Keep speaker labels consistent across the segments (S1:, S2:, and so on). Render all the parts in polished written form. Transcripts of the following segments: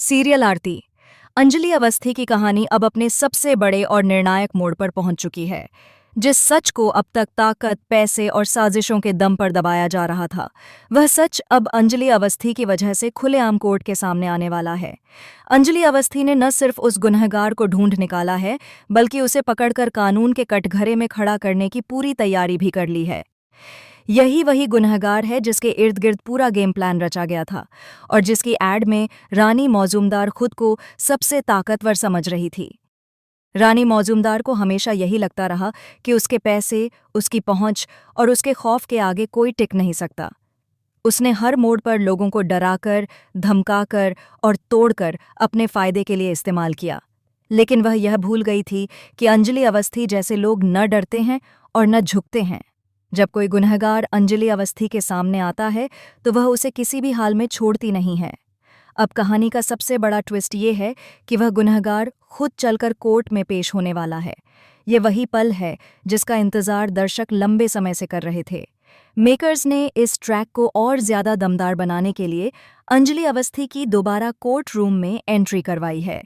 S1: Serial आरती। अंजलि अवस्थी की कहानी अब अपने सबसे बड़े और निर्णायक मोड़ पर पहुंच चुकी है। जिस सच को अब तक ताकत, पैसे और साजिशों के दम पर दबाया जा रहा था, वह सच अब अंजलि अवस्थी की वजह से खुलेआम कोर्ट के सामने आने वाला है। अंजलि अवस्थी ने न सिर्फ उस गुनहगार को ढूंढ निकाला है, बल्कि उसे पकड़कर कानून के कटघरे में खड़ा करने की पूरी तैयारी भी कर ली है। यही वही गुनहगार है जिसके इर्द गिर्द पूरा गेम प्लान रचा गया था और जिसकी एड में रानी मौजूमदार खुद को सबसे ताकतवर समझ रही थी। रानी मौजूमदार को हमेशा यही लगता रहा कि उसके पैसे, उसकी पहुंच और उसके खौफ के आगे कोई टिक नहीं सकता। उसने हर मोड़ पर लोगों को डराकर, धमकाकर और तोड़कर अपने फायदे के लिए इस्तेमाल किया। लेकिन वह यह भूल गई थी कि अंजलि अवस्थी जैसे लोग न डरते हैं और न झुकते हैं। जब कोई गुनहगार अंजलि अवस्थी के सामने आता है तो वह उसे किसी भी हाल में छोड़ती नहीं है। अब कहानी का सबसे बड़ा ट्विस्ट ये है कि वह गुनहगार खुद चलकर कोर्ट में पेश होने वाला है। ये वही पल है जिसका इंतजार दर्शक लंबे समय से कर रहे थे। मेकर्स ने इस ट्रैक को और ज्यादा दमदार बनाने के लिए अंजलि अवस्थी की दोबारा कोर्ट रूम में एंट्री करवाई है।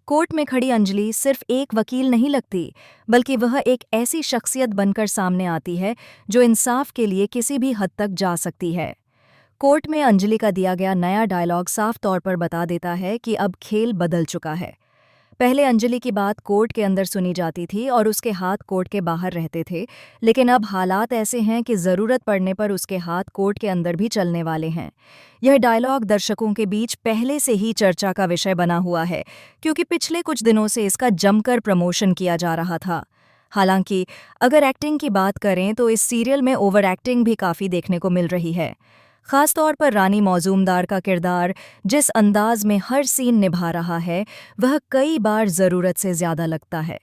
S1: कोर्ट में खड़ी अंजलि सिर्फ एक वकील नहीं लगती, बल्कि वह एक ऐसी शख्सियत बनकर सामने आती है जो इंसाफ के लिए किसी भी हद तक जा सकती है। कोर्ट में अंजलि का दिया गया नया डायलॉग साफ तौर पर बता देता है कि अब खेल बदल चुका है। पहले अंजलि की बात कोर्ट के अंदर सुनी जाती थी और उसके हाथ कोर्ट के बाहर रहते थे, लेकिन अब हालात ऐसे हैं कि ज़रूरत पड़ने पर उसके हाथ कोर्ट के अंदर भी चलने वाले हैं। यह डायलॉग दर्शकों के बीच पहले से ही चर्चा का विषय बना हुआ है, क्योंकि पिछले कुछ दिनों से इसका जमकर प्रमोशन किया जा रहा था। हालांकि अगर एक्टिंग की बात करें तो इस सीरियल में ओवर एक्टिंग भी काफ़ी देखने को मिल रही है। खासतौर पर रानी मौजूमदार का किरदार जिस अंदाज में हर सीन निभा रहा है, वह कई बार ज़रूरत से ज़्यादा लगता है।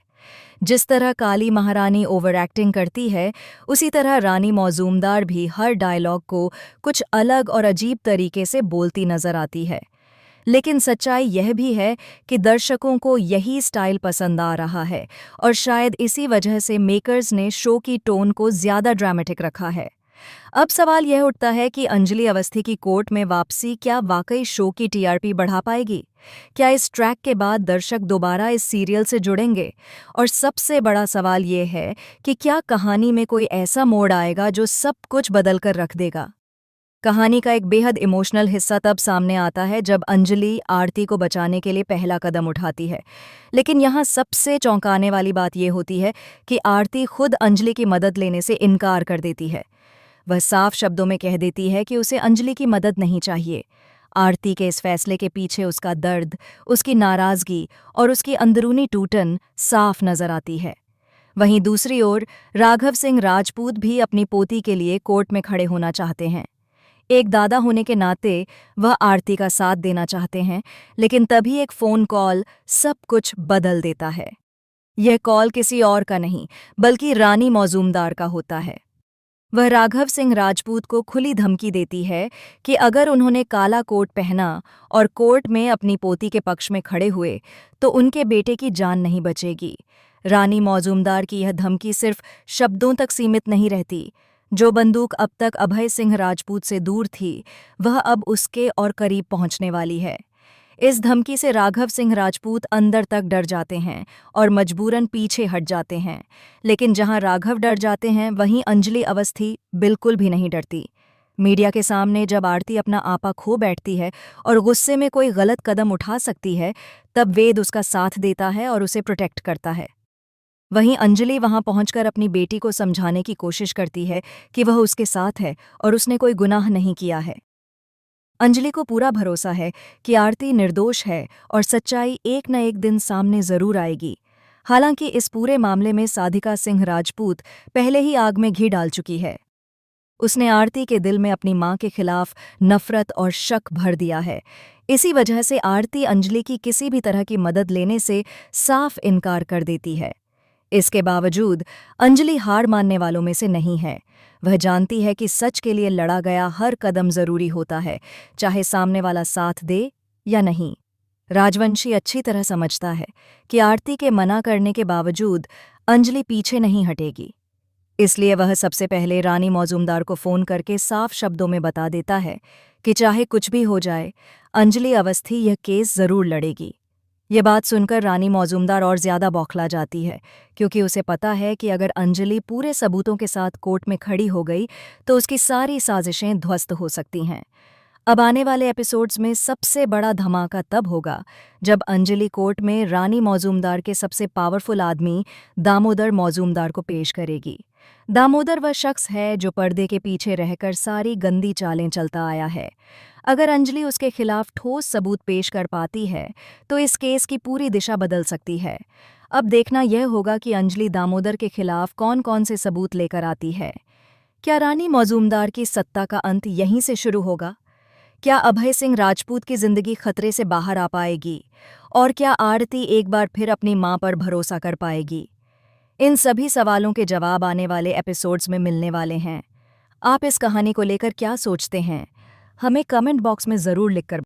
S1: जिस तरह काली महारानी ओवर एक्टिंग करती है, उसी तरह रानी मौजूमदार भी हर डायलॉग को कुछ अलग और अजीब तरीके से बोलती नजर आती है। लेकिन सच्चाई यह भी है कि दर्शकों को यही स्टाइल पसंद आ रहा है और शायद इसी वजह से मेकर्स ने शो की टोन को ज़्यादा ड्रामेटिक रखा है। अब सवाल यह उठता है कि अंजलि अवस्थी की कोर्ट में वापसी क्या वाकई शो की टीआरपी बढ़ा पाएगी? क्या इस ट्रैक के बाद दर्शक दोबारा इस सीरियल से जुड़ेंगे? और सबसे बड़ा सवाल यह है कि क्या कहानी में कोई ऐसा मोड़ आएगा जो सब कुछ बदल कर रख देगा? कहानी का एक बेहद इमोशनल हिस्सा तब सामने आता है जब अंजलि आरती को बचाने के लिए पहला कदम उठाती है। लेकिन यहाँ सबसे चौंकाने वाली बात यह होती है कि आरती खुद अंजलि की मदद लेने से इनकार कर देती है। वह साफ शब्दों में कह देती है कि उसे अंजलि की मदद नहीं चाहिए। आरती के इस फैसले के पीछे उसका दर्द, उसकी नाराजगी और उसकी अंदरूनी टूटन साफ नजर आती है। वहीं दूसरी ओर राघव सिंह राजपूत भी अपनी पोती के लिए कोर्ट में खड़े होना चाहते हैं। एक दादा होने के नाते वह आरती का साथ देना चाहते हैं, लेकिन तभी एक फ़ोन कॉल सब कुछ बदल देता है। यह कॉल किसी और का नहीं, बल्कि रानी मौजूमदार का होता है। वह राघव सिंह राजपूत को खुली धमकी देती है कि अगर उन्होंने काला कोट पहना और कोर्ट में अपनी पोती के पक्ष में खड़े हुए तो उनके बेटे की जान नहीं बचेगी। रानी मौजूमदार की यह धमकी सिर्फ शब्दों तक सीमित नहीं रहती। जो बंदूक अब तक अभय सिंह राजपूत से दूर थी, वह अब उसके और करीब पहुंचने वाली है। इस धमकी से राघव सिंह राजपूत अंदर तक डर जाते हैं और मजबूरन पीछे हट जाते हैं। लेकिन जहां राघव डर जाते हैं, वहीं अंजलि अवस्थी बिल्कुल भी नहीं डरती। मीडिया के सामने जब आरती अपना आपा खो बैठती है और गुस्से में कोई गलत कदम उठा सकती है, तब वेद उसका साथ देता है और उसे प्रोटेक्ट करता है। वहीं अंजलि वहां पहुंचकर अपनी बेटी को समझाने की कोशिश करती है कि वह उसके साथ है और उसने कोई गुनाह नहीं किया है। अंजलि को पूरा भरोसा है कि आरती निर्दोष है और सच्चाई एक न एक दिन सामने जरूर आएगी। हालांकि इस पूरे मामले में साधिका सिंह राजपूत पहले ही आग में घी डाल चुकी है। उसने आरती के दिल में अपनी मां के खिलाफ नफरत और शक भर दिया है। इसी वजह से आरती अंजलि की किसी भी तरह की मदद लेने से साफ इनकार कर देती है। इसके बावजूद अंजलि हार मानने वालों में से नहीं है। वह जानती है कि सच के लिए लड़ा गया हर कदम जरूरी होता है, चाहे सामने वाला साथ दे या नहीं। राजवंशी अच्छी तरह समझता है कि आरती के मना करने के बावजूद अंजलि पीछे नहीं हटेगी। इसलिए वह सबसे पहले रानी मौजूमदार को फ़ोन करके साफ शब्दों में बता देता है कि चाहे कुछ भी हो जाए, अंजलि अवस्थी यह केस जरूर लड़ेगी। ये बात सुनकर रानी मौजूमदार और ज्यादा बौखला जाती है, क्योंकि उसे पता है कि अगर अंजलि पूरे सबूतों के साथ कोर्ट में खड़ी हो गई तो उसकी सारी साजिशें ध्वस्त हो सकती हैं। अब आने वाले एपिसोड्स में सबसे बड़ा धमाका तब होगा जब अंजलि कोर्ट में रानी मौजूमदार के सबसे पावरफुल आदमी दामोदर मौजूमदार को पेश करेगी। दामोदर वह शख्स है जो पर्दे के पीछे रहकर सारी गंदी चालें चलता आया है। अगर अंजलि उसके खिलाफ ठोस सबूत पेश कर पाती है तो इस केस की पूरी दिशा बदल सकती है। अब देखना यह होगा कि अंजलि दामोदर के खिलाफ कौन कौन से सबूत लेकर आती है। क्या रानी मौजूमदार की सत्ता का अंत यहीं से शुरू होगा? क्या अभय सिंह राजपूत की जिंदगी खतरे से बाहर आ पाएगी? और क्या आरती एक बार फिर अपनी मां पर भरोसा कर पाएगी? इन सभी सवालों के जवाब आने वाले एपिसोड्स में मिलने वाले हैं। आप इस कहानी को लेकर क्या सोचते हैं? हमें कमेंट बॉक्स में ज़रूर लिखकर